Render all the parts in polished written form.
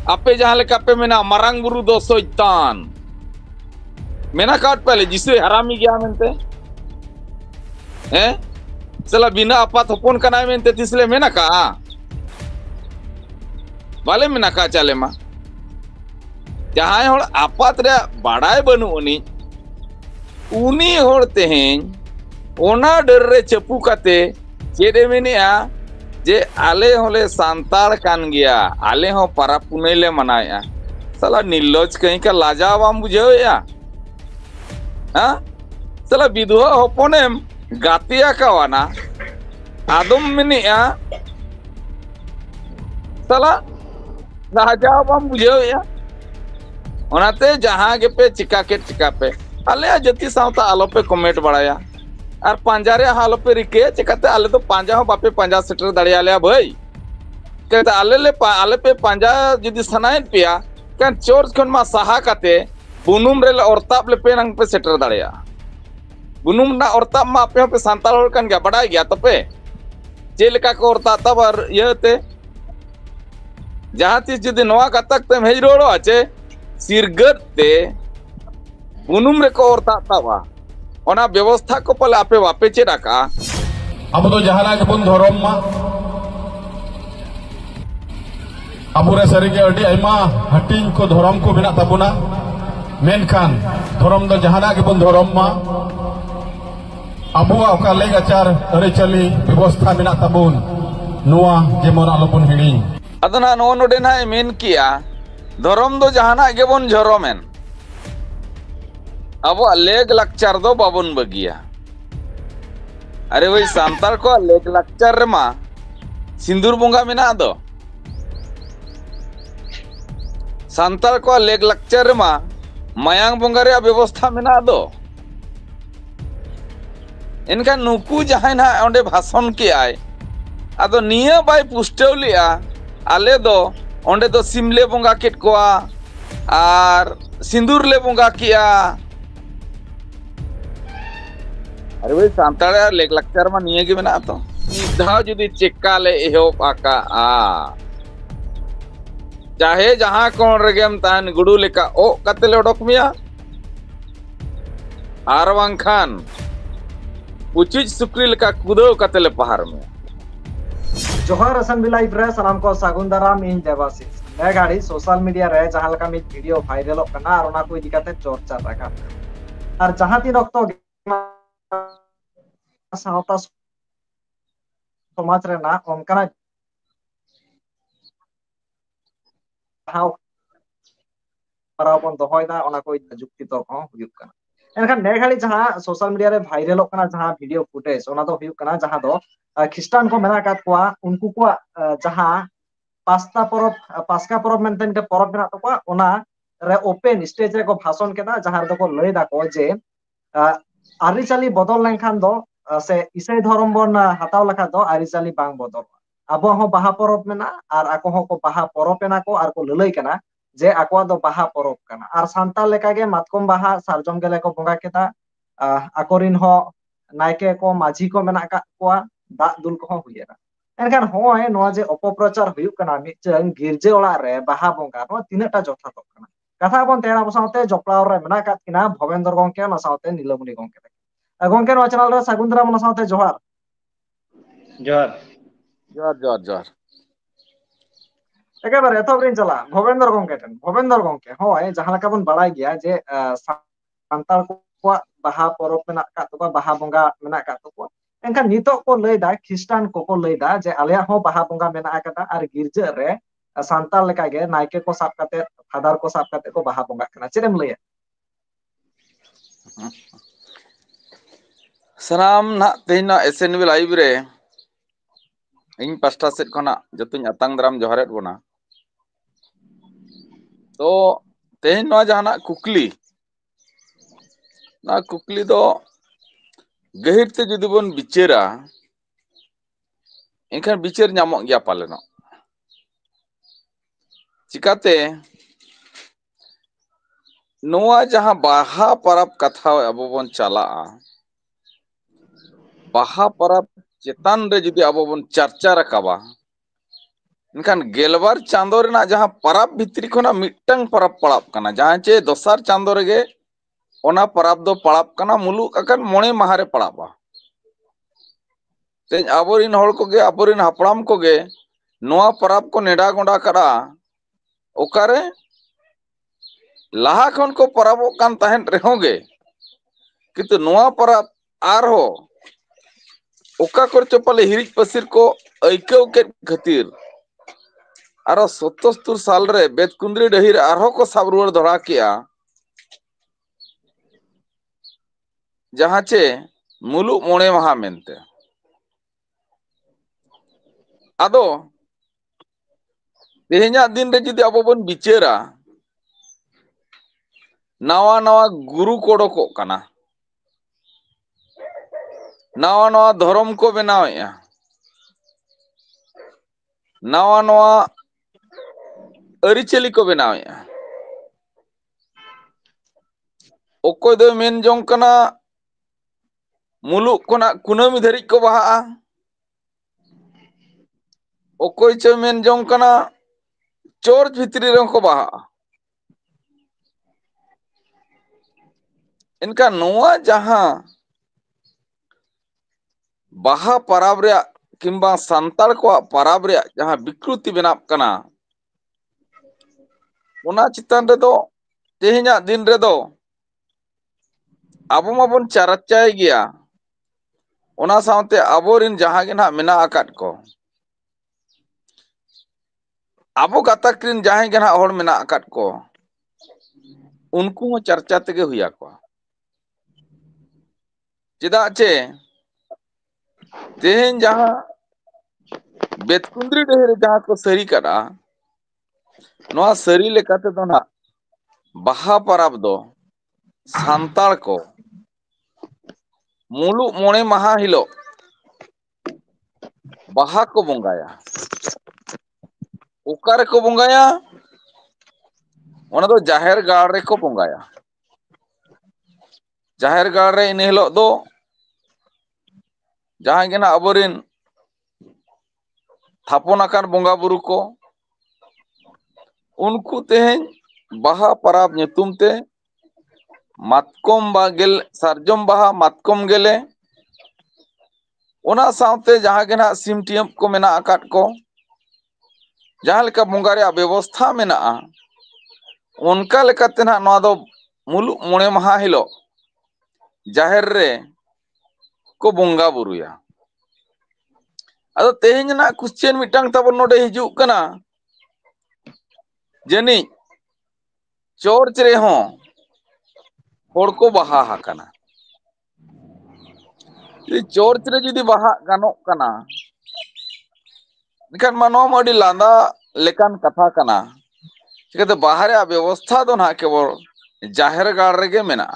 Ape jahan leka pe mena marang buru do soitan. Mena kaut pale jisu harami gya mente. Sela bina apa thopon kana mente tisle mena ka. Bale mena ka chale ma. Jahan hol apat re badai banu uni hol tehen ona derre cepu kate cede menia je ale hole santar kan gya ale ho para punai le manaya sala niloj kahin ka laja bam bujheo ya sala bidhuwa hoponem gatia kawana adum menia sala laja bam bujheo ya onate jahan ge pe chika pe ale jati sauta alope comment badaya আর পাঞ্জারে হালপে রিকে চেকাতে আলে তো পাঞ্জা হো বাপে পাঞ্জা সেটার দাঁড়িয়ে আলে ভাই কেতে আলে পে পাঞ্জা যদি সানাইন পিয়া কান চোর খন মা সাহা কাতে বুনুম রে অরতাপ লে পে নং পে সেটার দাঁড়িয়া বুনুম না অরতাপ মা পে পে সান্তাল হল কান গা বড়াই গয়া তপে জেলকা কো অরতা তবার ইয়েতে যাহাতি যদি নোয়া কাতাক তে হেজ রোড়ো আছে সিরগতে বুনুম রে কো অরতা তাবা ona ব্যবস্থা ko pale ape wape chedaka abo do jahana ge bun dhorom ma abure sari ge adi aima hating ko dhorom ko bina tabuna menkhan dhorom do jahana ge bun dhorom ma abu oka legachar are chali ব্যবস্থা bina tabun noa jemon alopun hiring adana no node na men kia dhorom do jahana ge bon jhoromen अब leg लक्चर दो बाबन बगिया अरे वही सांताल को leg लक्चर रे मा सिंदूर बोंगा मेना दो सांताल को लेग लक्चर रे मा मयांग बोंगा रे व्यवस्था मेना दो इनका नुकु जहां ना ओंडे भाषण के आए अदो निया बाय पुस्टौलिया आले दो ओंडे दो सिमले बोंगा केट कोआ आर सिंदूर ले बोंगा किया अरे भाई सांताल लेग लक्चर में निये के मेना तो निधा जुदी चेक्का ले एहो पाका चाहे जहां कौन रेगेम तान गुडू लेका ओ कतले ओडक मिया आरवांग खान पुचुज सुक्री लेका कुदो कतले पहाड़ में जोहार असेंबली लाइव रे सलाम को सागुन दाराम इन देवासी मैं गाड़ी सोशल मीडिया रे जहां लका मी वीडियो वायरल कना और ओना को इदी काते चर्चा राखा और जहां तीन रक्त सावता समाज रे ना ओनकना how parapan dohoy da ona ko jukti tork ho huyuk kana enkan neghali jaha social media re viral kana jaha video footage ona do huyuk kana jaha do ख्रिस्टान को मेना kat kwa unku ko jaha paska porob menten te porob mena to kwa ona re open stage re ko bhason keda jaha do ko lay da ko je arizali bodol lenkhan do se isai dhorom bon hataw lekha do arizali bang bodol abo ho baha porob mena ar ako ho ko baha porob ena ko ar ko lelai kana je akwa do baha porob kana ar santal leka ge matkom baha sarjom gele ko bonga keta akorin ho naike ko maji ko mena ka kwa da dul ko huyera enkan hoy no je opoprachar huyuk kana mitjang girje ola re baha bonga no tinata jotha tok kana katha bon tera saute joplaw re mena kat kina bhovendor gongke no saute nilamuni gongke gongke no channel re sagundra mon saute johar johar johar johar johar একেবারে এত Brin চালা ভবেন্দর গংকে হয় যাহা লেকা বন বাড়াই গিয়া যে সান্তাল কো বাহা পরব মেনা কা তো বাহা বঙ্গা মেনা কা তো এনখান নিতক কো লইদা খ্রিস্টান কো লইদা যে আলিয়া হো বাহা বঙ্গা মেনা কাটা আর গির্জা রে সান্তাল লেকা গে নাইকে কো সাপ কাতে ফাদার কো সাপ কাতে কো বাহা বঙ্গা কানা চেরেম লইয়া सनाम ना तेना एसएनबी लाइव रे इन पास्टा सेट खना जतुኝ अतंग दराम जोहारेट बोना तो तेन नो जाना कुकली दो गहिर ते जुदी बोन बिचेरा इनखान बिचेर नामक गया पालेनो चिकाते नोआ जहां बाहा परब कथा अबो बोन चला बाहा परब चेतान रे जुदी अबो बोन चर्चा रकाबा इनखान गेलबार चांदो रेना जहां परब भित्री खोना मिट्टंग परब पड़ाब कना जहां चे दोसार चांदो रेगे ओना परब दो पड़ाब कना मुलुक अकन मोणे माहारे पड़ाबा ते आबोरिन हड़ कोगे आबोरिन हापड़ाम कोगे नोआ परब को नेडा गोंडा करा ओकारे लाहा खन को परबो कान तहन रेहोगे किंतु नोआ परब आरहो ओका करचो पाले हिरिज पसिर को ऐकव के खातिर आरो 77 साल रे बेतकुंद्री डहिर आरहो को साब रुवार धरा किया जहां चे मुलुक मोणे महा मेनते आदो तेहेन्या दिन रे जुदी आबो बन बिचारा नवा नवा गुरु कोडको कना नवा नवा धर्म को बनावेया नवा नवा अरिचली को बनावेया ओकोय दो मेन जों कना मुलुक कोना कुनामी धरि को बहा ओकोय चे मेन जों कना चोर्च भितरी रे को बहा इनका नोआ जहां बाहा परब रे किंबा संताल को परब रे जहां विकृति बनाब कना ओना चितान रे दो तेहेन्या दिन रे दो आबो माबन चर्चाय गया ओना सावते आबोरिन जहां गे ना मेना आकाट को आबो गाताक्रिन जहां गे ना हड़ मेना आकाट को उनको चर्चा तेगे हुया को चिदा चे तेहेन जहां बेतकुंद्री डहरे जहां को सरी करा नोआ सरी लेकाते दो ना बाहा परब दो सांताल को मुलुक मोणे महा हिलो बाहा को बंगाया ओकारे को बंगाया ओना दो जाहेर गाड़ रे को बंगाया जाहेर गाड़ रे इन हिलो दो जहां गे ना आबोरिन थापन आकान बंगा बुरु को उनको तेहेन बाहा परब ᱧᱩᱛᱩᱢ ते मातकम बा गेल सारजम बाहा मातकम गेले ओना सावते जहां गे ना सिमटियम को मेना आकाट को जहां लेका बंगा रे व्यवस्था मेना उनका लेकाते ना नोआ दो मुलुक मोणे महा हिलो जाहेर रे को बंगा बुरुया अदो तेहेन ना क्वेश्चन मिटांग ताबो नोडे हिजुक कना जनी चर्च रे हो हड़ को बाहा हाकना चर्च रे जुदी बाहा गानोक कना निखान मानो मडी लांदा लेकान कथा कना चिकाते बाहरे व्यवस्था दो ना केवल जाहेर गाड़ रेगे मेना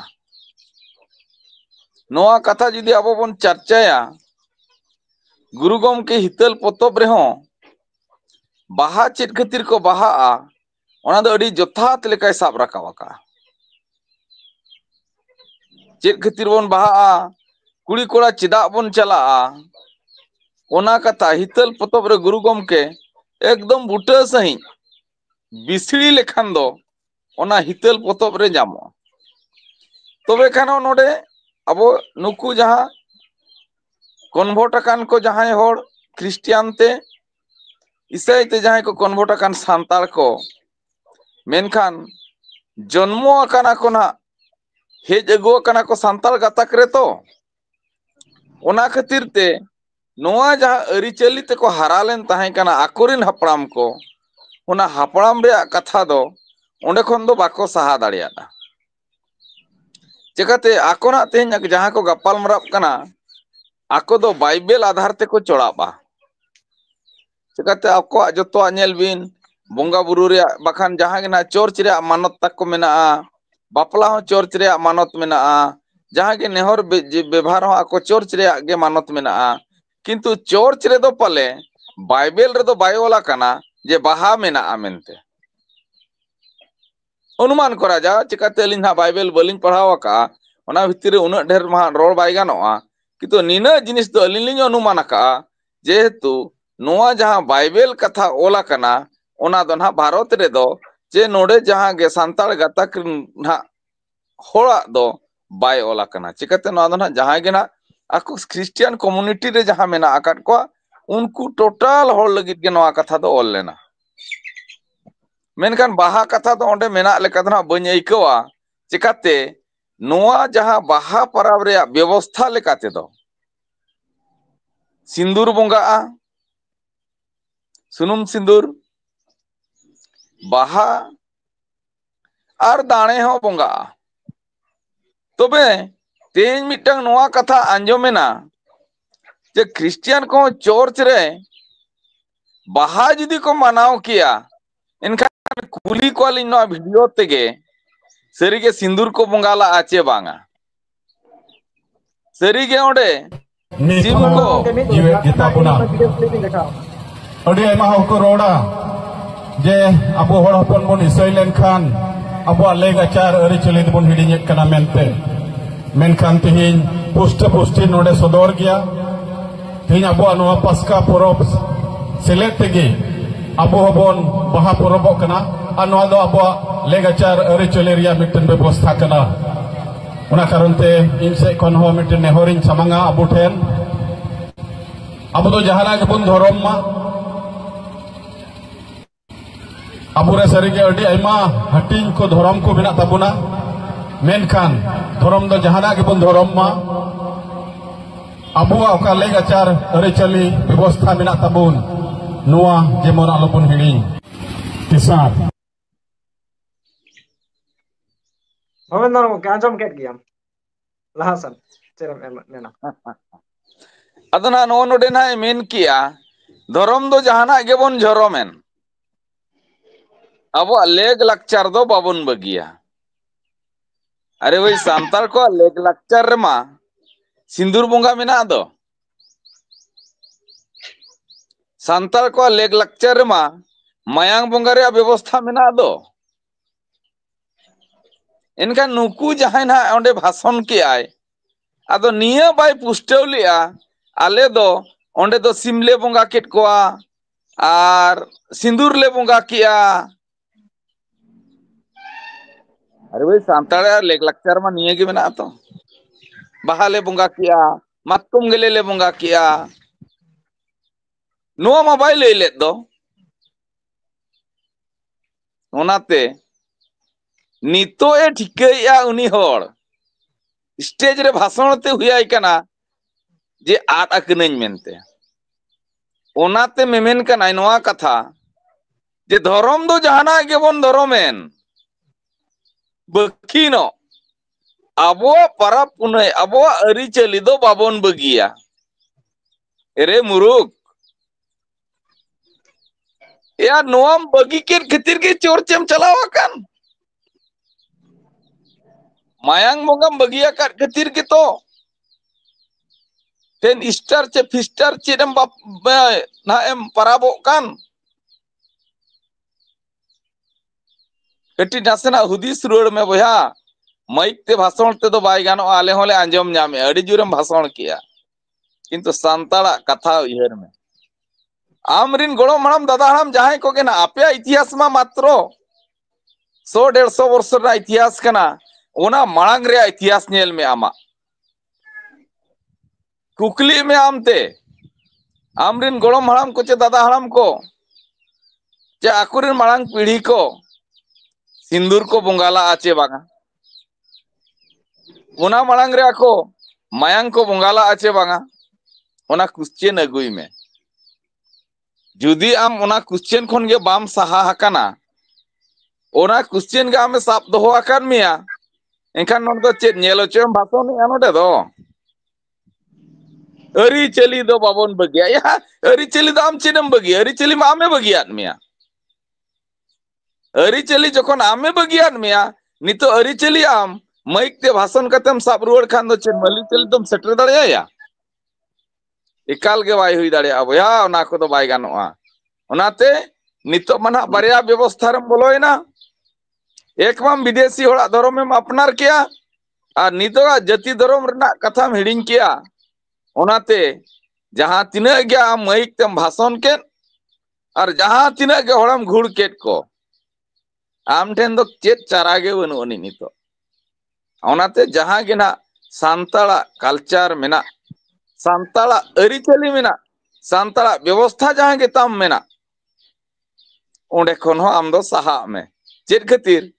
नोआ कथा जुदी आबो बन चर्चाया गुरु गमके हितल पोतब रे हो बाहा चेत खातिर को बाहा ओना दो अडी जथात लेकाय साब राकावका चेत खातिर बन बाहा कुड़ी कोड़ा चिदा बन चला ओना कथा हितल पोतब रे गुरु गमके एकदम बुटा सही बिसड़ी लेखान दो ओना हितल पोतब रे जामो तबे खानो नोडे अब नुकु जहां कन्वर्ट अकान को जहां हड़ क्रिस्टियान ते ईसाई ते जहां को कन्वर्ट अकान सांताल को मेनखान जन्मो अकाना को ना हेज अगु अकाना को सांताल गाताक रे तो ओना खातिर ते नोआ जहां अरिचली ते को हरालेन ताहे काना आकोरिन हापड़ाम को ओना हापड़ाम रे कथा दो ओंडे खन दो बाको सहा दाड़ियादा चिकाते आकोना तेहन जहां को गपाल मराब कना आको दो बाइबल आधार ते को चोड़ाबा चिकाते आको जतो नेल बिन बंगा बुरु रे बखान जहां गे ना चर्च रे मानत तक को मेना बापला हो चर्च रे मानत मेना जहां गे नेहर व्यवहार हो आको चर्च रे गे मानत मेना किंतु चर्च रे दो पले बाइबल रे दो बायोला कना जे बाहा मेना मेनते अनुमान करा जा चिकाते अलिन हा बाइबल बलिन पढ़ावा का ओना भितर उना ढेर मा रोड बाय गानोआ किंतु निना जिनिस दो अलिन लिन अनुमान का जेहेतु नोआ जहां बाइबल कथा ओला कना ओना दो ना भारत रे दो जे नोडे जहां गे सांताल गातक ना होड़ा दो बाय ओला कना चिकते नोआ दो ना जहां गे ना आको क्रिश्चियन कम्युनिटी रे जहां मेना आकाट को उनको टोटल होड़ लगित गे नोआ कथा दो ओल लेना मेनखान बाहा कथा दो ओंडे मेना लेका दो ना बनि आइकवा चिकाते नोआ जहां बाहा परब रे व्यवस्था लेकाते दो सिंदूर बोंगा सुनुम सिंदूर बाहा और दाणे हो बोंगा तबे तेज मिटंग नोआ कथा आंजोमेना जे क्रिश्चियन को चर्च रे बाहा जुदी को मनाव किया इनखान कुली को नो वीडियो तेगे सरीगे सिंदूर को बोंगाला आचे बांगा सरीगे ओंडे सिम को जीवे गीता पुना अड़ी आयमा हको रोड़ा जे अबो हड़ हपन बन इसै लेनखान अबो लेगाचार अरिचलि बन हिडिᱧ कना मेनते मेनखान तिहिन पुष्टि नोडे सदर गया तिहिन अबो नोआ पास्का परब सेलेद तेगे अबो हबन बाहा परबक कना आ नोआ दो अबो लेगाचार अरिचलि रिया मिटन व्यवस्था कना उना कारणते इन से खन हो मिटन नेहरिन सामांगा अबो ठेन अबो दो जहाना के बन धरम मा अबुरे सरीगे अड़ी आयमा हटिंग को धरम को मेना ताबुना मेनखान धरम दो जहाना के बन धरम मा अबुआ ओका लेगाचार अरिचलि व्यवस्था मेना ताबुन नोआ जेमन आलोबन हिडिኝ तिसार भवेंद्र को आंजम केट गया लहासन चेरम मेना अदना नो नोडे ना मेन किया धरम दो जहाना के बन झरोमेन अब लेग लक्चर दो बाबन बगिया अरे वही सांताल को लेग लक्चर रमा सिंदूर बोंगा मेना दो सांताल को लेग लक्चर रमा मायांग बोंगा रे व्यवस्था मेना दो इनका नुकु जहां ना ओंडे भाषण के आय आदो निया बाय पुष्टव लिया आले दो ओंडे दो सिमले बोंगा केट कोआ आर सिंदूर ले बोंगा किया अरे भाई सांताड़ा लेग लक्चर में निये के मेना तो बाहाले बोंगा किया मातुम गेले ले बोंगा किया नुआ मोबाइल ले ले दो ओनाते नितो ए ठिकैया उनी होड़ स्टेज रे भाषण ते हुयाय कना जे आद अकनኝ मेनते ओनाते मेमेन कना नोआ कथा जे धरम दो जहाना के बन धरमेन बखिनो अबो परब पुनय अबो अरिचलि दो बाबन बगिया एरे मुरुक या नोम बगी के खतिर के चोरचेम चलावाकन मायांग मोगम बगिया का खतिर के तो तेन स्टार चे फिस्टर चेदम बाप ना एम पराबो कान कटी नासेना हुदिस रुड़ में बया माइक ते भाषण ते दो बाय गानो आले होले आंजम नामे अड़ी जुरम भाषण किया किंतु सांताड़ा कथा इहर में आमरिन गोड़ो मणम दादा हड़म जहां को के ना आपे इतिहास मा मात्रो 100-150 वर्ष रा इतिहास कना ओना मांग रे इतिहास नेल में आमा कुकली में आमते आमरिन गोड़ो हड़म को चे दादा हड़म को चे आकुरिन मांग पीढ़ी को सिंदूर को बोंगाला आचे बांगा ओना मांग रे को मायांग को बोंगाला आचे बांगा ओना क्वेश्चन अगुई में जुदी आम ओना क्वेश्चन खन गे बाम सहा हकाना ओना क्वेश्चन गे आमे साप दोहो आकान मिया एनखान नोन दो चेत नेलो चेम भाषण या नोडे दो अरी चली दो बाबन बगिया या अरी चली दो आम चेदम बगिया अरी चली मा आमे बगियात मिया अरी चली जखन आमे बगियात मिया नितो अरी चली आम माइक ते भाषण कतेम साप रुवाड़ खान दो चेत मली चली तुम सेटर दाड़िया या एकाल के बाय हुई दाड़िया बया ओना को दो बाय गानोआ ओनाते नितो मना बारिया व्यवस्था रम बोलोयना एक माम विदेशी होड़ा धर्म में अपनार किया और नितो जाति धर्म रना कथा हिडिंग किया ओनाते जहां तिना के आम माइक तेम भाषण के और जहां तिना के हड़म घुड़ केट को आम ठेन दो चेत चारा गे बनु अनि नितो ओनाते जहां गे ना सांताला कल्चर मेना सांताला अरिचली मेना सांताला व्यवस्था जहां गे ताम मेना ओंडे खन हो आम दो सहा में चेत खातिर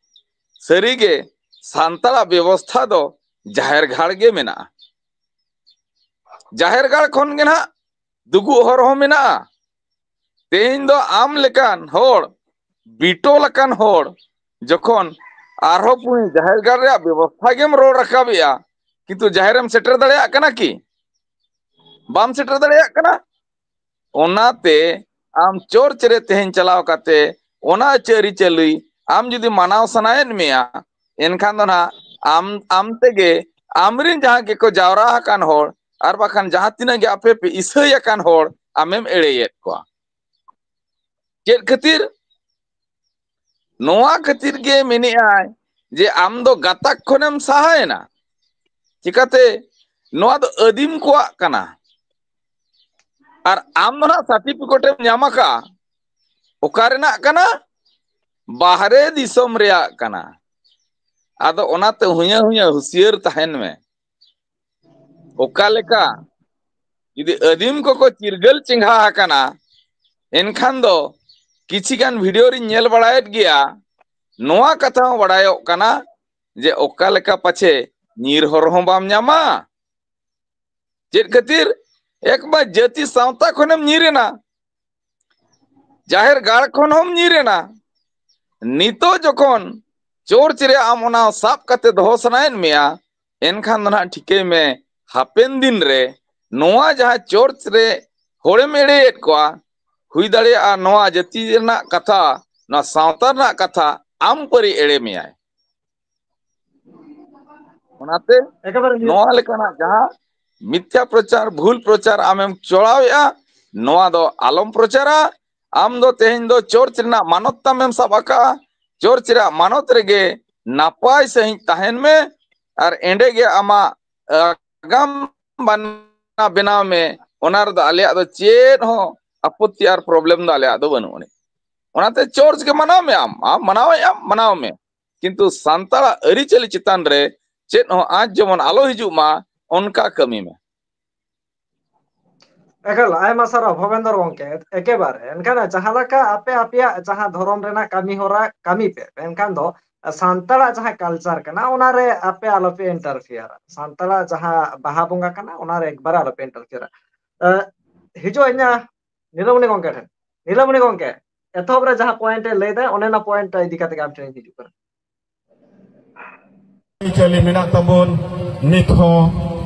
सरी गे सांताला व्यवस्था दो जाहिर घाड़ गे मेना जाहिर घाड़ खन गे ना दुगु हर हो मेना तेहिन दो आम लेकान होड़ बिटो लकान होड़ जखन आरो पुई जाहिर घाड़ रे व्यवस्था गेम रोड रखाबिया किंतु जाहिरम सेटर दड़ेया कना की बाम सेटर दड़ेया कना ओनाते आम चोर्च रे तेहिन चलाव काते ओना चेरी चलुई आम जुदी मानाव सनायन मेया एनखान दो ना आम आम तेगे आमरिन जहां के को जावरा हकान होड़ आर बाखान जहां तिना गे आपे पे इसई हकान होड़ आमेम एड़ेयेत को चेत खातिर नोआ खातिर गे मेने आय जे आम दो गातक खनेम सहायना चिकाते नोआ दो अदीम कोआ कना और आम दो ना सर्टिफिकेट ᱧᱟᱢ का ओकारेना कना बाहरे दिसोम रेया कना आदो ओनाते हुया हुया हुसियर तहन में ओका लेका यदि अदीम को चिरगल चिंघा हकाना एनखान दो किछि गान वीडियो रि नेल बड़ायत गया नोआ कथा हो बड़ायो कना जे ओका लेका पाछे नीर हर हो बाम ᱧᱟᱢᱟ चेत खातिर एक बार जाति सावता खनेम नीरेना जाहिर गाड़ खन हम नीरेना नितो जखन चोर्च रे आम ओना साब कते दोहो सनायन मेया एनखान दो ना ठिके में हापेन दिन रे नोआ जहां चोर्च रे होड़े मेड़ेत कोआ हुई दाड़ेया नोआ जाति रेना कथा ना सावता रेना कथा आम परी एड़े मेयाय ओनाते एकेबारे नोआ लेकाना जहां मिथ्या प्रचार भूल प्रचार आमेम चोड़ावेया नोआ दो आलम प्रचारा आम दो तेहिन दो चोर्च रेना मानत तामेम साबाका चोर्च रे मानत रेगे नापाय सही तहन में और एंडे गे आमा आगाम बना बनाव में ओनार दो आलिया दो चेत हो आपत्ति और प्रॉब्लम दो आलिया दो बनु ओनाते चोर्च के मनाव में आम मनाव में किंतु सांताला अरिचली चितान रे चेत हो आज जेमन आलो हिजु मा उनका कमी में एकाल आयमा सारा भवेंद्र गंके एकेबारे एनखान जहां लका आपे आपिया जहां धर्म रेना कामी होरा कामी पे एनखान दो सांताला जहां कल्चर कना ओना रे आपे आलोपे इंटरफियर सांताला जहां बाहा बोंगा कना ओना रे एकबार आलोपे इंटरफियर हिजो इना नीलमणि गंके ठेन नीलमणि गंके एतोब रे जहां पॉइंट ए लेदा ओनेना पॉइंट इदी काते काम ट्रेन हिजु कर चली मेना तबुन नित हो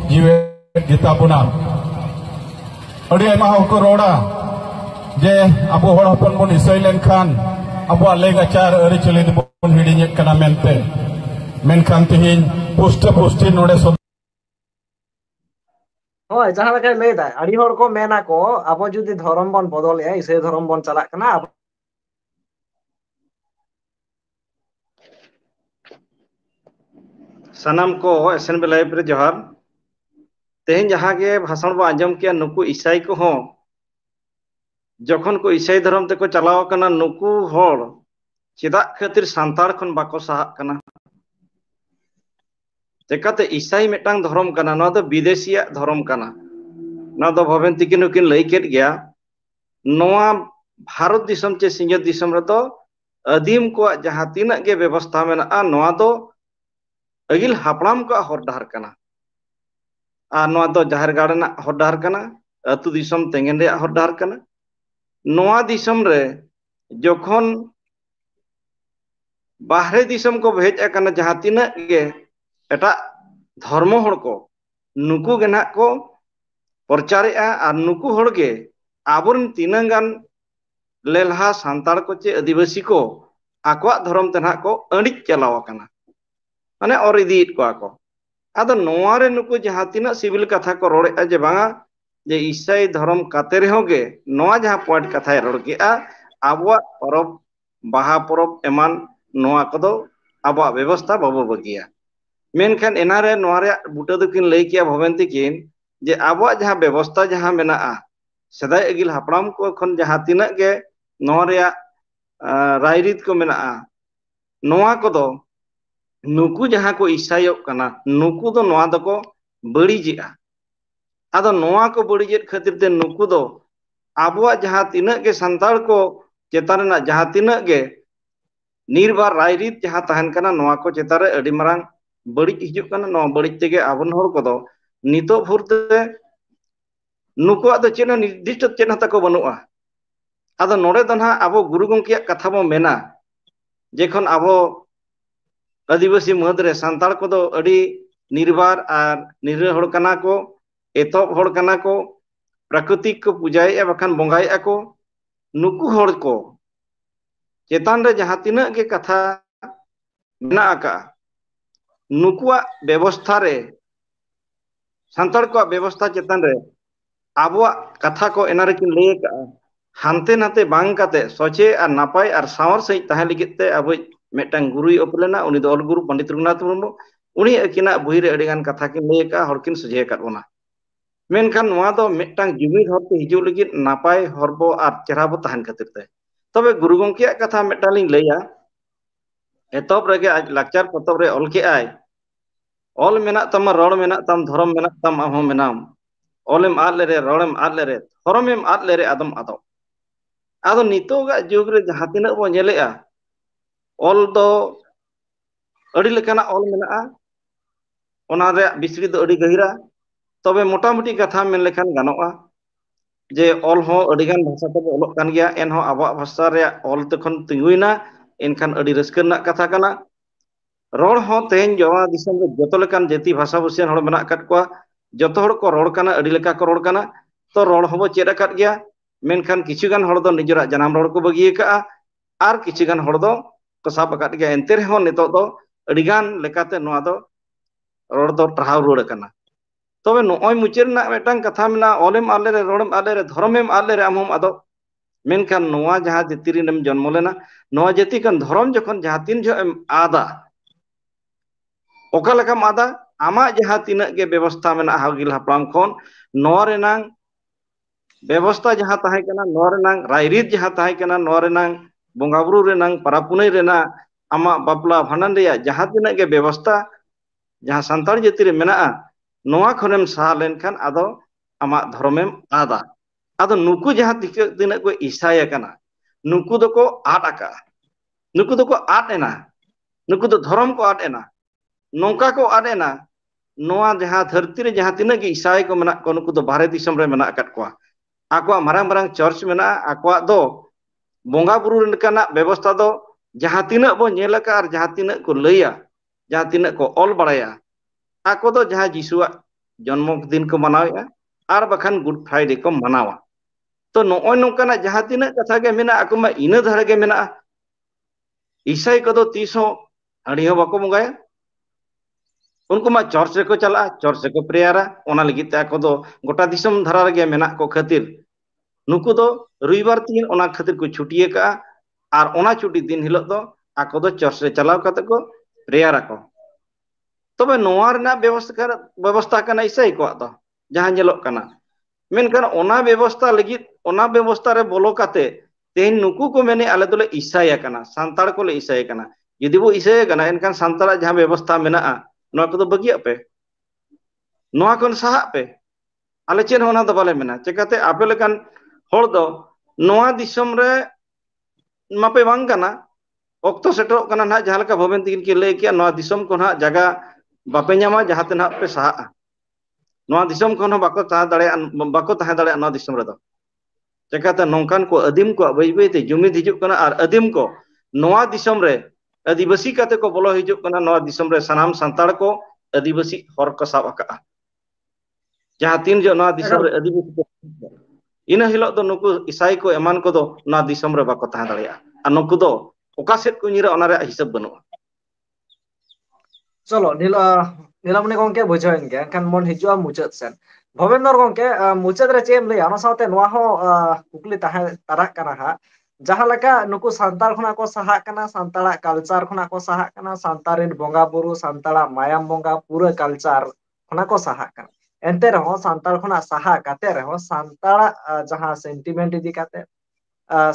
जीवे गीता बुना अड़ी आयमा को रोड़ा जे अब हड़ हपन बन इसई लेनखान अब लेगाचार अरिचली बन हिड़ीñेत कना मेनते मेनखान तिहिन पुष्ट पुष्टि नोडे होय जहां लका लेदा अड़ी हड़ को मेना को अब जुदी धर्म बन बदलया इसे धर्म बन चला कना सनम को एसएनबी लाइव रे जोहार तेहन जहां के भाषण बो आंजम के नुकु ईसाई को हो जखन को ईसाई धर्म ते को चलाव कना नुकु होड़ चेदा खातिर सांतार खन बाको सहा कना चेकाते ईसाई मेटांग धर्म कना न दो विदेशिया धर्म कना न दो भवेन तिकिन उकिन लई केट गया नोआ भारत दिसम चे सिंह दिसम रे तो अदीम को जहां तीना के व्यवस्था मेना नोआ दो अगिल हापड़ाम का हर डहर कना आ नोआ दो जाहिर गाड़ना हर डहर कना अतु दिसम तेंगेन रे हर डहर कना नोआ दिसम रे जखन बाहरे दिसम को भेज अकना जहां तीना के एटा धर्म हड़ को नुकु गे ना को प्रचारेआ और नुकु हड़ गे आबोरन तीनागान लेलहा सांतार को चे आदिवासी को आकवा धर्म ते ना को अड़ी चलाव कना माने और इदीत को आको आदो नोआ रे नुकु जहां तीना सिविल कथा को रोड़े जे बांगा जे ईसाई धर्म काते रे होगे नोआ जहां पॉइंट कथा रोड़ केआ आबवा परब बाहा परब एमान नोआ कदो आबवा व्यवस्था बाबो बगिया मेनखान एनारे नोआ रे बुटा दकिन लई किया भवेंती किन जे आबोआग जहां व्यवस्था जहां मेनाआ सेदाय अगिल हापड़ाम को खन जहां तिना गे नोआ रेया रायरित को मेनाआ नोआ कोदो नुकु जहां को ईसायोग कना नुकु दो नोआ दको बड़ीजेआ आदो नोआ को बड़ीजेत खातिर ते नुकु दो आबोआग जहां तिना गे संताल को चेतान रेना जहां तिना गे निर्बार रायरित जहां तहन कना नोआ को चेतारे अडी मरांग बड़ी हिजुग कना नोआ बड़ी तेगे आबन हर कोदो नितो भुरते नुकुआ दो चेनो निर्दिष्ट चेन हता को बनुआ आदो नोडे दो ना आबो गुरु गंकिया कथा बो मेना जेखन आबो आदिवासी मदरे संताल को दो अडी निर्बार और निरे हड़ कना को एतब हड़ कना को प्राकृतिक को पूजाए बखान बंगाए को नुकु हड़ को चेतान रे जहां तिना गे कथा मेना आका नुकुआ व्यवस्था रे संताल को व्यवस्था चेतान रे आबुआ कथा को एना रे किन लई का हानते नाते बांग काते सोचे और नापाय और सावर सही तहे लिगित ते अब मेटंग गुरुई ओपलेना उनी दो ऑल गुरु पंडित रघुनाथ मुर्मू उनी अकिना बुही रे अडिगान कथा किन लई का हड़किन सुझे का ओना मेनखान नोआ दो मेटंग जुमिद हरते हिजु लगित नापाय हरबो और चेहराबो तहन खातिर ते तबे गुरु गंकिया कथा मेटालिंग लईया एतब रेगे आज लाकचार पतब रे ऑल के आय ऑल मेना तम रड़ मेना तम धर्म मेना तम आहो मेनाम ऑलेम आद ले रे रड़ेम आद ले रे धर्मेम आद ले रे आदम आदो आदो नितोगा जुग रे जहां तिना बो नेलेआ ऑल दो अड़ी लेकाना ऑल मेना ओना रे बिसरी दो अड़ी गहिरा तबे मोटामुटी कथा मेन लेखान गानोआ जे ऑल हो अड़ीगान भाषा तब ऑलोग कान गया एन हो आबो भाषा रे ऑल तखन तिंगुइना एनखान अड़ी रस्करना कथा काना रोड हो तेन जवा दिसम रे जतो लेकान जाति भाषा भाषियान हड़ मेना काट कोआ जतो हड़ को रोड काना अड़ी लेका को रोड काना तो रोड होबो चेद अकात गया मेनखान किछुगान हड़ दो निजरा जनाम रोड को बगिए का आर किछुगान हड़ दो को साब अकात गया एनते रे हो नितो दो अड़ीगान लेकाते नोआ दो रोड दो टहाव रोड काना तबे नोय मुचेर ना मेटांग कथा मेना ऑलेम आले रे रोडम आले रे धर्मेम आले रे आमहम आदो मेनखान नोआ जहां जाति रिनम जन्म लेना नोआ जाति कान धर्म जखन जहां तीन जो एम आदा ओका लेका आदा आमा जहां तिना गे व्यवस्था मेना हागिल हापड़ाम खन नोआ रेनांग व्यवस्था जहां ताहे कना नोआ रेनांग रायरित जहां ताहे कना नोआ रेनांग बोंगाबुरु रेनांग पारापुनई रेना आमा बापला भांडन रे जहां तिना गे व्यवस्था जहां संताल जाति रे मेना नोआ खनेम सहा लेनखान आदो आमा धर्मेम आदा आदो नुकु जहां तिना को ईसाय कना नुकु दको आद आका नुकु दको आद एना नुकु दो धर्म को आद एना नौका को आद एना नोआ जहां धरती रे जहां तिना गे ईसाय को मेना को नुकु दो बाहरे दिसम रे मेना अकात कोआ आकवा मारंग मारंग चर्च मेना आकवा दो बोंगा बुरु रेनकाना व्यवस्था दो जहां तिना बो नेल का और जहां तिना को लैया जहां तिना को ऑल बड़ाया आको दो जहां जिसुआ जन्मदिन को मनावेआ और बखान गुड फ्राइडे को मनावा तो नोय नोकाना जहां तिना कथा गे मेना आको मा इना धारे गे मेना ईसाई को दो तीसो हड़ी हो बाको बंगाया उनको मा चर्च रे को चला चर्च रे को प्रेयरा ओना लगी ते आको दो गोटा दिसम धारा गे मेना को खातिर नुकु दो रविवार तीन ओना खातिर को छुटिए का और ओना छुट्टी दिन हिलो दो आको दो चर्च रे चलाव कते को प्रेयरा को तबे नोआ रेना व्यवस्था कना ईसाई को दो जहां नेलोग कना मेनखान ओना व्यवस्था लगी ओना व्यवस्था रे बोलो काते तेन नुकु को मेने आले दोले ईसाई कना संताल को ले ईसाई कना यदि वो ईसाई कना एनखान संताल जहां व्यवस्था मेना नोआ को दो बगिया पे नोआ कोन सहा पे आले चेन होना दो बाले मेना चेकाते आपे लेकान हर दो नोआ दिसम रे मापे बांग कना ऑक्तो सेटो कना ना जहां लेका भवन तिन के ले किया नोआ दिसम को ना जगह बापे ᱧᱟᱢᱟ जहां ते ना पे सहा नोआ दिसम को बाको तहा दाड़े नोआ दिसम रे दो चेकाते नोंकान को अदीम को बई बई ते जुमिद हिजुग कना और अदीम को नोआ दिसम रे आदिवासी काते को बोलो हिजुग कना नोआ दिसम रे सनाम संताड़ को आदिवासी हर को साब आका जहां तीन जो नोआ दिसम रे आदिवासी को इना हिलो दो नुकु ईसाई को एमान को दो नोआ दिसम रे बाको तहा दाड़े आ नुकु दो ओका सेट को निरा ओना रे हिसाब बनु चलो नीलमणि गंके बुझाइन गया एनखान मन हिजुआ मुचाद सेन भवेंद्र गंके मुचाद रे चेम लैया ओना साथे नोआ हो कुकली तारा कना हा जहां लका नुकु संताल खना को सहा कना संताला कल्चर खना को सहा कना संतारिन बोंगा बुरु संताला मायाम बोंगा पूरा कल्चर खना को सहा कना ᱮᱱᱛᱮ ᱨᱮᱦᱚᱸ ᱥᱟᱱᱛᱟᱲ ᱠᱷᱚᱱᱟᱜ ᱥᱟᱦᱟ ᱠᱟᱛᱮ ᱨᱮᱦᱚᱸ ᱥᱟᱱᱛᱟᱲᱟᱜ ᱡᱟᱦᱟᱸ ᱥᱮᱱᱴᱤᱢᱮন্ट ᱤᱫᱤ ᱠᱟᱛᱮ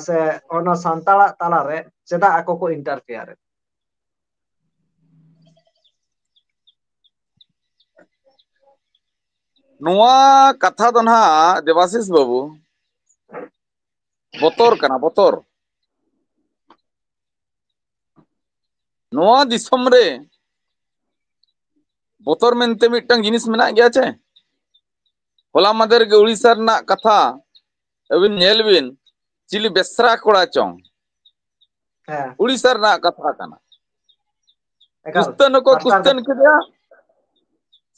ᱥᱮ ᱚᱱᱟ ᱥᱟᱱᱛᱟᱲᱟᱜ ᱛᱟᱞᱟᱨᱮ ᱪᱮᱫᱟᱜ ᱟᱠᱚ ᱠᱚ ᱤᱱᱴᱟᱨᱯᱷᱮᱭᱟᱨ? ᱱᱚᱣᱟ ᱠᱟᱛᱷᱟ ᱫᱚ ᱱᱟᱦᱟᱜ ᱫᱮᱵᱟᱥᱤᱥ ᱵᱟᱵᱩ ᱵᱚᱛᱚᱨ ᱠᱟᱱᱟ, ᱵᱚᱛᱚᱨ᱾ ᱱᱚᱣᱟ ᱫᱤᱥᱚᱢ ᱨᱮ ᱵᱚᱛᱚᱨ ᱢᱮᱱᱛᱮ ᱢᱤᱫᱴᱟᱝ ᱡᱤᱱᱤᱥ ᱢᱮᱱᱟᱜ ᱜᱮᱭᱟ ᱪᱮ? ᱦᱚᱞᱟ ᱢᱟᱫᱷᱮᱨ ᱜᱮ ᱩᱲᱤᱥᱥᱟ ᱨᱮᱱᱟᱜ ᱠᱟᱛᱷᱟ ᱟᱹᱵᱤᱱ ᱧᱮᱞ ᱵᱤᱱ, ᱪᱤᱞᱤ ᱵᱮᱥᱨᱟ ᱠᱚᱲᱟ ᱪᱚᱝ, ᱦᱮᱸ ᱩᱲᱤᱥᱥᱟ ᱨᱮᱱᱟᱜ ᱠᱟᱛᱷᱟ ᱠᱟᱱᱟ᱾ ᱮᱠᱟᱞ ᱠᱩᱥᱛᱟᱹᱱ ᱦᱚᱸᱠᱚ ᱯᱟᱥᱴᱟᱨ ᱠᱩᱥᱛᱟᱹᱱ ᱠᱮᱫᱮᱭᱟ,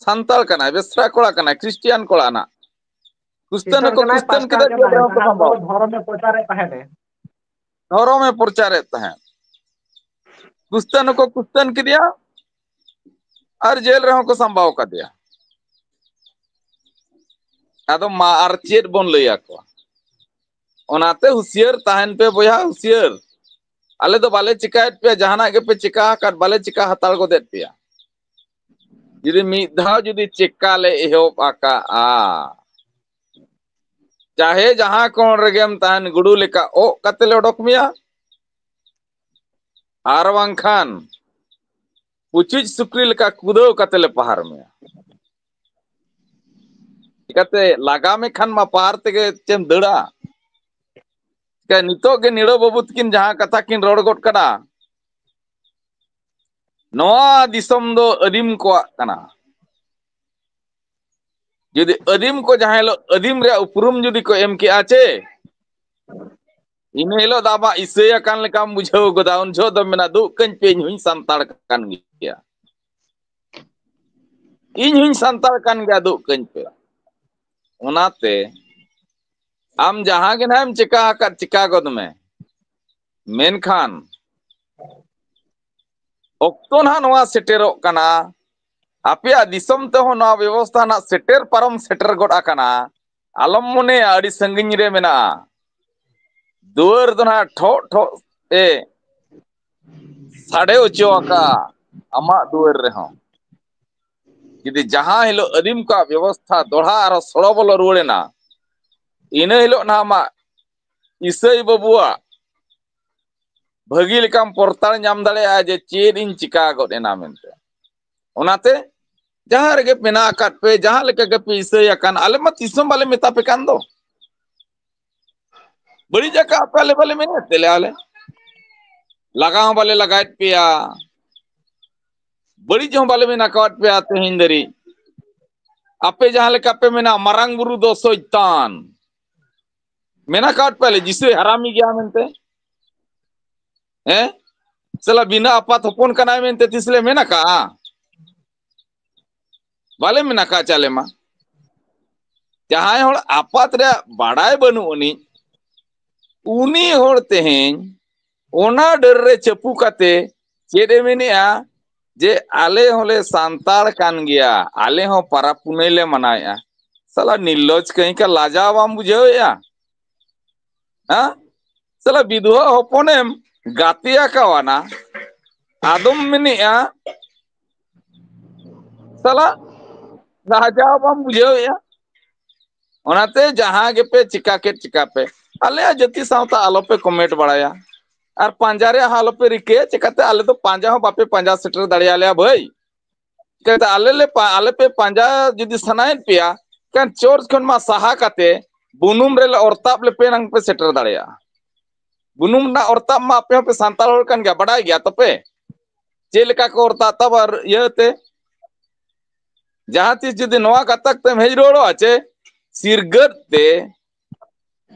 ᱥᱟᱱᱛᱟᱲ ᱠᱟᱱᱟᱭ, ᱵᱮᱥᱨᱟ ᱠᱚᱲᱟ ᱠᱟᱱᱟᱭ, ᱠᱷᱨᱤᱥᱴᱤᱭᱟᱱ ᱠᱚᱲᱟ ᱟᱱᱟᱜ᱾ ᱠᱩᱥᱛᱟᱹᱱ ᱠᱷᱨᱤᱥᱴᱟᱱ ᱦᱚᱸᱠᱚ ᱠᱟᱱᱟᱭ, ᱠᱩᱥᱛᱟᱹᱱ ᱯᱟᱥᱴᱟᱨ ᱠᱮᱫᱟ, ᱡᱮᱞ ᱠᱟᱱᱟᱭ, ᱨᱮᱦᱚᱸ ᱠᱚ ᱡᱟᱦᱟᱸ ᱫᱚ ᱥᱟᱢᱵᱟᱣ ᱫᱷᱚᱨᱚᱢᱮ ᱯᱨᱚᱪᱟᱨᱮᱫ ᱛᱟᱦᱮᱸᱱᱮ᱾ ᱫᱷᱚᱨᱚᱢᱮ ᱯᱨᱚᱪᱟᱨᱮᱫ ᱛᱟᱦᱮᱸᱫ᱾ ᱠᱩᱥᱛᱟᱹᱱ ᱦᱚᱸᱠᱚ ᱠᱩᱥᱛᱟᱹᱱ ᱠᱮᱫᱮᱭᱟ ᱟᱨ ᱡᱮᱞ ᱨᱮᱦᱚᱸ ᱠᱚ ᱥᱟᱢᱵᱟᱣ ᱠᱟᱫᱮᱭᱟ᱾ ᱟᱫᱚ ᱢᱟ ᱟᱨ ᱪᱮᱫ ᱵᱚᱱ ᱞᱟᱹᱭ ᱟᱠᱚᱣᱟ? ᱚᱱᱟᱛᱮ ᱦᱩᱸᱥᱤᱭᱟᱹᱨ ᱛᱟᱦᱮᱱ ᱯᱮ ᱵᱚᱭᱦᱟ, ᱦᱩᱸᱥᱤᱭᱟᱹᱨ᱾ ᱟᱞᱮ ᱫᱚ ᱵᱟᱞᱮ ᱪᱤᱠᱟᱭᱮᱫ ᱯᱮᱭᱟ, ᱡᱟᱦᱟᱱᱟᱜ ᱜᱮᱯᱮ ᱪᱤᱠᱟ ᱟᱠᱟᱫ ᱵᱟᱞᱮ ᱪᱤᱠᱟ ᱦᱟᱛᱟᱲ ᱜᱚᱫᱮᱫ ᱯᱮᱭᱟ᱾ ᱡᱩᱫᱤ ᱢᱤᱫ ᱫᱷᱟᱣ ᱡᱩᱫᱤ ᱪᱮᱠᱟ ᱞᱮ ᱮᱦᱚᱵ ᱟᱠᱟᱜᱼᱟ, ᱪᱟᱦᱮ ᱡᱟᱦᱟᱸ ᱠᱚᱬ ᱨᱮᱜᱮᱢ ᱛᱟᱦᱮᱱ, ᱜᱩᱰᱩ ᱞᱮᱠᱟ ᱚᱜ ᱠᱟᱛᱮ ᱞᱮ ᱚᱰᱚᱠ ᱢᱮᱭᱟ, ᱟᱨ ᱵᱟᱝᱠᱷᱟᱱ ᱯᱩᱪᱩᱡ ᱥᱩᱠᱨᱤ ᱞᱮᱠᱟ ᱠᱩᱫᱟᱹᱣ ᱠᱟᱛᱮ ᱞᱮ ᱯᱟᱦᱟᱨ ᱢᱮᱭᱟ᱾ ᱪᱤᱠᱟᱹᱛᱮ ᱞᱟᱜᱟ ᱢᱮᱠᱷᱟᱱ ᱢᱟ ᱯᱟᱦᱟᱨ ᱛᱮᱜᱮ ᱪᱮᱢ ᱫᱟᱹᱲᱟ? ᱱᱤᱛᱚᱜ ᱜᱮ ᱱᱤᱲᱟᱹ ᱵᱟᱹᱵᱩ ᱛᱟᱹᱠᱤᱱ ᱡᱟᱦᱟᱸ ᱠᱟᱛᱷᱟ ᱠᱤᱱ ᱨᱚᱲ ᱜᱚᱫ ᱠᱟᱫᱟ, ᱱᱚᱣᱟ ᱫᱤᱥᱚᱢ ᱫᱚ ᱟᱹᱫᱤᱢ ᱠᱚᱣᱟᱜ ᱠᱟᱱᱟ᱾ ᱡᱩᱫᱤ ᱟᱹᱫᱤᱢ ᱠᱚ ᱡᱟᱦᱟᱸ ᱦᱤᱞᱳᱜ ᱟᱹᱫᱤᱢ ᱨᱮᱭᱟᱜ ᱩᱯᱨᱩᱢ ᱡᱩᱫᱤ ᱠᱚ ᱮᱢ ᱠᱮᱜᱼᱟ ᱪᱮ, ᱤᱱᱟᱹ ᱦᱤᱞᱳᱜ ᱫᱚ ᱟᱢᱟᱜ ᱤᱥᱟᱹᱭ ᱟᱠᱟᱱ ᱞᱮᱠᱟᱢ ᱵᱩᱡᱷᱟᱹᱣ ᱜᱚᱫᱟ᱾ ᱩᱱ ᱡᱚᱦᱚᱜ ᱫᱚᱢ ᱢᱮᱱᱟ ᱫᱩᱜ ᱠᱟᱹᱧ ᱯᱮ, ᱤᱧ ᱦᱚᱧ ᱥᱟᱱᱛᱟᱲ ᱠᱟᱱ ᱜᱮᱭᱟ᱾ ᱤᱧ ᱦᱚᱧ ᱥᱟᱱᱛᱟᱲ ᱠᱟᱱ ᱜᱮᱭᱟ, ᱫᱩᱜ ᱠᱟᱹᱧ ᱯᱮ᱾ ᱚᱱᱟᱛᱮ ᱟᱢ ᱡᱟᱦᱟᱸ ᱜᱮ ᱱᱟᱦᱟᱜ ᱮᱢ ᱪᱤᱠᱟ ᱟᱠᱟᱫ ᱪᱤᱠᱟ ᱜᱚᱫ ᱢᱮ, ᱢᱮᱱᱠᱷᱟᱱ ᱚᱠᱛᱚ ᱱᱟᱦᱟᱜ ᱱᱚᱣᱟ ᱥᱮᱴᱮᱨᱚᱜ ᱠᱟᱱᱟ, ᱟᱯᱮᱭᱟᱜ ᱫᱤᱥᱚᱢ ᱛᱮᱦᱚᱸ ᱱᱚᱣᱟ ᱵᱮᱵᱚᱥᱛᱷᱟ ᱱᱟᱜ ᱥᱮᱴᱮᱨ ᱯᱟᱨᱚᱢ ᱥᱮᱴᱮᱨ ᱜᱚᱫ ᱟᱠᱟᱱᱟ᱾ ᱟᱞᱚᱢ ᱢᱚᱱᱮᱭᱟ ᱟᱹᱰᱤ ᱥᱟᱺᱜᱤᱧ ᱨᱮ ᱢᱮᱱᱟᱜᱼᱟ᱾ ᱫᱩᱣᱟᱹᱨ ᱫᱚ ᱱᱟᱦᱟᱜ ᱴᱷᱚᱜ ᱴᱷᱚᱜ ᱮ ᱥᱟᱰᱮ ᱦᱚᱪᱚ ᱟᱠᱟᱜᱼᱟ ᱟᱢᱟᱜ ᱫᱩᱣᱟᱹᱨ ᱨᱮᱦᱚᱸ᱾ ᱡᱩᱫᱤ ᱡᱟᱦᱟᱸ ᱦᱤᱞᱳᱜ ᱟᱹᱫᱤᱢ ᱠᱚᱣᱟᱜ ᱵᱮᱵᱚᱥᱛᱷᱟ ᱫᱚᱲᱦᱟ ᱟᱨᱚ ᱥᱚᱲᱚ ᱵᱚᱞᱚ ᱨᱩᱣᱟᱹᱲᱮᱱᱟ, ᱤᱱᱟᱹ ᱦᱤᱞᱳᱜ ᱱᱟᱦᱟᱜ ᱟᱢᱟᱜ ᱤᱥᱟᱹᱭ ᱵᱟᱹᱵᱩᱣᱟᱜ ᱵᱷᱟᱹᱜᱤ ᱞᱮᱠᱟᱢ ᱯᱚᱨᱛᱟᱲ ᱧᱟᱢ ᱫᱟᱲᱮᱭᱟᱜᱼᱟ ᱡᱮ ᱪᱮᱫ ᱤᱧ ᱪᱤᱠᱟ ᱜᱚᱫ ᱮᱱᱟ ᱢᱮᱱᱛᱮ᱾ ᱚᱱᱟᱛᱮ ᱡᱟᱦᱟᱸ ᱨᱮᱜᱮ ᱢᱮᱱᱟᱜ ᱟᱠᱟᱫ ᱯᱮ, ᱡᱟᱦᱟᱸ ᱞᱮᱠᱟ ᱜᱮᱯᱮ ᱤᱥᱟᱹᱭ ᱟᱠᱟᱱ, ᱟᱞᱮ ᱢᱟ ᱛᱤᱥ ᱦᱚᱸ ᱵᱟᱞᱮ ᱢᱮᱛᱟ ᱯᱮ ᱠᱟᱱ ᱫᱚ᱾ ᱵᱟᱹᱲᱤᱡ ᱟᱠᱟᱜ ᱯᱮ ᱟᱞᱮ ᱵᱟᱞᱮ ᱢᱮᱱᱮᱫ ᱛᱮᱞᱮ ᱟᱞᱮ, ᱞᱟᱜᱟ ᱦᱚᱸ ᱵᱟᱞᱮ ᱞᱟᱜᱟᱭᱮᱫ ᱯᱮᱭᱟ, ᱵᱟᱹᱲᱤᱡ ᱦᱚᱸ ᱵᱟᱞᱮ ᱢᱮᱱ ᱟᱠᱟᱣᱟᱫ ᱯᱮᱭᱟ ᱛᱮᱦᱮᱧ ᱫᱷᱟᱹᱨᱤᱡ᱾ ᱟᱯᱮ ᱡᱟᱦᱟᱸ ᱞᱮᱠᱟ ᱯᱮ ᱢᱮᱱᱟ ᱢᱟᱨᱟᱝ ᱵᱩᱨᱩ ᱫᱚ ᱥᱚᱭᱛᱟᱱ, ᱢᱮᱱ ᱟᱠᱟᱣᱟᱫ ᱯᱮᱭᱟᱞᱮ ᱡᱤᱥᱩᱭ ᱦᱟᱨᱟᱢᱤ ᱜᱮᱭᱟ ᱢᱮᱱᱛᱮ? ᱦᱮᱸ ᱥᱟᱞᱟ ᱵᱤᱱᱟᱹ ᱟᱯᱟᱛ ᱦᱚᱯᱚᱱ ᱠᱟᱱᱟᱭ ᱢᱮᱱᱛᱮ ᱛᱤᱥ ᱞᱮ ᱢᱮᱱ ᱟᱠᱟᱜᱼᱟ? ᱵᱟᱞᱮ ᱢᱮᱱ ᱟᱠᱟᱫ ᱪᱮ ᱟᱞᱮ ᱢᱟ᱾ ᱡᱟᱦᱟᱸᱭ ᱦᱚᱲ ᱟᱯᱟᱛ ᱨᱮᱭᱟᱜ ᱵᱟᱲᱟᱭ ᱵᱟᱹᱱᱩᱜ ᱟᱹᱱᱤᱡ, ᱩᱱᱤ ᱦᱚᱲ ᱛᱮᱦᱮᱧ ᱚᱱᱟ ᱰᱟᱹᱨ ᱨᱮ ᱪᱟᱯᱩ ᱠᱟᱛᱮ ᱪᱮᱫ ᱮ ᱢᱮᱱᱮᱜᱼᱟ, ᱡᱮ ᱟᱞᱮ ᱦᱚᱸᱞᱮ ᱥᱟᱱᱛᱟᱲ ᱠᱟᱱ ᱜᱮᱭᱟ, ᱟᱞᱮ ᱦᱚᱸ ᱯᱟᱨᱟᱵᱽ ᱯᱩᱱᱟᱹᱭ ᱞᱮ ᱢᱟᱱᱟᱣᱮᱫᱼᱟ᱾ ᱥᱟᱞᱟ ᱱᱤᱨᱞᱚᱡᱽ ᱠᱟᱹᱦᱤ ᱠᱟ, ᱞᱟᱡᱟᱣ ᱵᱟᱢ ᱵᱩᱡᱷᱟᱹᱣᱮᱫᱼᱟ? ᱦᱮᱸ ᱥᱟᱞᱟ ᱵᱤᱫᱷᱣᱟᱹ ᱦᱚᱯᱚᱱᱮᱢ ᱜᱟᱛᱮ ᱟᱠᱟᱣᱟᱱᱟ, ᱟᱫᱚᱢ ᱢᱮᱱᱮᱜᱼᱟ ᱥᱟᱞᱟ ᱞᱟᱡᱟᱣ ᱵᱟᱢ ᱵᱩᱡᱷᱟᱹᱣᱮᱫᱼᱟ? ᱚᱱᱟᱛᱮ ᱡᱟᱦᱟᱸ ᱜᱮᱯᱮ ᱪᱤᱠᱟ ᱠᱮᱫ ᱪᱤᱠᱟ ᱯᱮ, ᱟᱞᱮᱭᱟᱜ ᱡᱟᱹᱛᱤ ᱥᱟᱶᱛᱟ ᱟᱞᱚᱯᱮ ᱠᱚᱢᱮᱴ ᱵᱟᱲᱟᱭᱟ, ᱟᱨ ᱯᱟᱸᱡᱟ ᱨᱮᱭᱟᱜ ᱦᱚᱸ ᱟᱞᱚᱯᱮ ᱨᱤᱠᱟᱹᱭᱟ᱾ ᱪᱤᱠᱟᱛᱮ ᱟᱞᱮ ᱫᱚ ᱯᱟᱸᱡᱟ ᱦᱚᱸ ᱵᱟᱯᱮ ᱯᱟᱸᱡᱟ ᱥᱮᱴᱮᱨ ᱫᱟᱲᱮᱭᱟᱞᱮᱭᱟ ᱵᱷᱟᱹᱭ᱾ ᱪᱤᱠᱟᱹᱛᱮ ᱟᱞᱮ ᱯᱮ ᱯᱟᱸᱡᱟ ᱡᱩᱫᱤ ᱥᱟᱱᱟᱭᱮᱫ ᱯᱮᱭᱟ, ᱠᱷᱟᱱ ᱪᱚᱨᱪ ᱠᱷᱚᱱ ᱢᱟ ᱥᱟᱦᱟ ᱠᱟᱛᱮ ᱵᱩᱱᱩᱢ ᱨᱮᱞᱮ ᱚᱨᱛᱟᱵ ᱞᱮᱯᱮ ᱱᱟᱝ ᱯᱮ ᱥᱮᱴᱮᱨ ᱫᱟᱲᱮᱭᱟᱜᱼᱟ᱾ ᱵᱩᱱᱩᱢ ᱨᱮᱱᱟᱜ ᱚᱨᱛᱟᱵ ᱢᱟ ᱟᱯᱮ ᱦᱚᱸᱯᱮ ᱥᱟᱱᱛᱟᱲ ᱦᱚᱲ ᱠᱟᱱ ᱜᱮᱭᱟ, ᱵᱟᱰᱟᱭ ᱜᱮᱭᱟ ᱛᱚᱯᱮ ᱪᱮᱫ ᱞᱮᱠᱟ ᱠᱚ ᱚᱨᱛᱟᱵ ᱛᱟᱵᱟ ᱤᱭᱟᱹᱛᱮ? ᱡᱟᱦᱟᱸ ᱛᱤᱥ ᱡᱩᱫᱤ ᱱᱚᱣᱟ ᱜᱟᱛᱟᱠ ᱛᱮᱢ ᱦᱮᱡ ᱨᱩᱣᱟᱹᱲᱚᱜᱼᱟ ᱪᱮ, ᱥᱤᱨᱜᱟᱹᱛ ᱛᱮ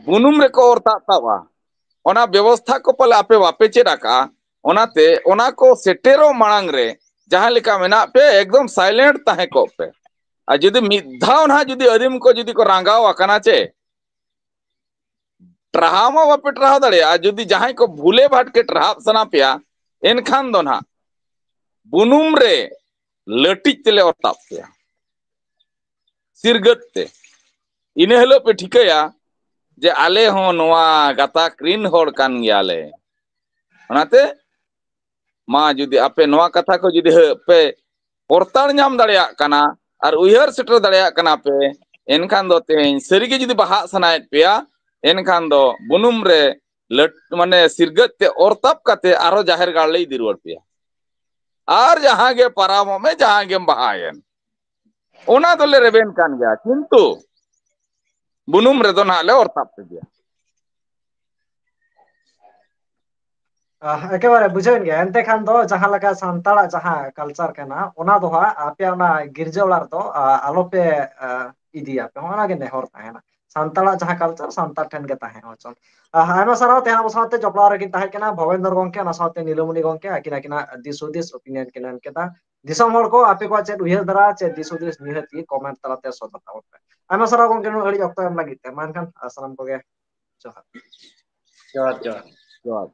ᱵᱩᱱᱩᱢ ᱨᱮᱠᱚ ᱚᱨ ᱛᱟᱵᱟ᱾ ᱚᱱᱟ ᱵᱮᱵᱚᱥᱛᱷᱟ ᱠᱚ ᱯᱟᱞᱮ ᱟᱯᱮ ᱵᱟᱯᱮ ᱪᱮᱫ ᱟᱠᱟᱜᱼᱟ᱾ ᱚᱱᱟᱛᱮ ᱚᱱᱟ ᱠᱚ ᱥᱮᱴᱮᱨᱚᱜ ᱢᱟᱲᱟᱝ ᱨᱮ ᱡᱟᱦᱟᱸ ᱞᱮᱠᱟ ᱢᱮᱱᱟᱜ ᱯᱮ, ᱮᱠᱫᱚᱢ ᱥᱟᱭᱞᱮᱱᱴ ᱛᱟᱦᱮᱸ ᱠᱚᱜ ᱯᱮ᱾ ᱟᱨ ᱡᱩᱫᱤ ᱢᱤᱫ ᱫᱷᱟᱣ ᱱᱟᱦᱟᱜ ᱡᱩᱫᱤ ᱟᱹᱫᱤᱢ ᱠᱚ ᱡᱩᱫᱤ ᱠᱚ ᱨᱟᱸᱜᱟᱣ ᱟᱠᱟᱱᱟ ᱪᱮ, ᱴᱨᱟᱦᱟᱣ ᱢᱟ ᱵᱟᱯᱮ ᱴᱟᱨᱦᱟᱣ ᱫᱟᱲᱮᱭᱟᱜᱼᱟ᱾ ᱡᱩᱫᱤ ᱡᱟᱦᱟᱸᱭ ᱠᱚ ᱵᱷᱩᱞᱮ ᱵᱷᱟᱴᱠᱮ ᱴᱟᱨᱦᱟᱜ ᱥᱟᱱᱟ ᱯᱮᱭᱟ, ᱮᱱᱠᱷᱟᱱ ᱫᱚ ᱱᱟᱦᱟᱜ ᱵᱩᱱᱩᱢ ᱨᱮ ᱞᱟᱹᱴᱤᱡ ᱛᱮᱞᱮ ᱚᱨᱛᱟᱵ ᱯᱮᱭᱟ, ᱥᱤᱨᱜᱟᱹᱛ ᱛᱮ᱾ ᱤᱱᱟᱹ ᱦᱤᱞᱳᱜ ᱯᱮ ᱴᱷᱤᱠᱟᱹᱭᱟ ᱡᱮ ᱟᱞᱮ ᱦᱚᱸ ᱱᱚᱣᱟ ᱜᱟᱛᱟᱠ ᱨᱤᱱ ᱦᱚᱲ ᱠᱟᱱ ᱜᱮᱭᱟᱞᱮ᱾ ᱚᱱᱟᱛᱮ ᱢᱟ ᱡᱩᱫᱤ ᱟᱯᱮ ᱱᱚᱣᱟ ᱠᱟᱛᱷᱟ ᱠᱚ ᱡᱩᱫᱤ ᱯᱮ ᱯᱚᱨᱛᱟᱲ ᱧᱟᱢ ᱫᱟᱲᱮᱭᱟᱜ ᱠᱟᱱᱟ, ar uyhar setter dareyak kana pe enkhan do tehin sarige judi baha sanayet peya enkhan do bunum re mane sirgat te ortap kate aro jaher gar le idi ruar peya ar jahan ge paramo me jahan ge bahayen ona dole reben kan gaya kintu bunum re do na le ortap pe dia একেবারে বুঝেন গে এনতে খান দো যাহা লাগা সান্তাড়া যাহা culture কেনা ওনা দো হা আপে ওনা গির্জা ওলার দো আলোপে ইদিয়া পে ওনা গে নেহর তাহেনা সান্তাড়া যাহা কালচার সান্তার ঠেন গে তাহে হচন আইমা সারাও তেহা বসাতে জপলা রে কিন তাহে কেনা ভবেন্দ্র গংকে না সাথে নীলমণি গংকে আকিনা কিনা দিসুদিস ওপিনিয়ন কেনান কেতা দিসম হল কো আপে কো চেদ উইহার দ্বারা চেদ দিসুদিস নিহতি কমেন্ট তালাতে সদর তাও আইমা সারাও গংকে নো আড়ি অক্ত এম লাগিতে মানখান আসসালাম কোগে জোহার জোহার জোহার jawab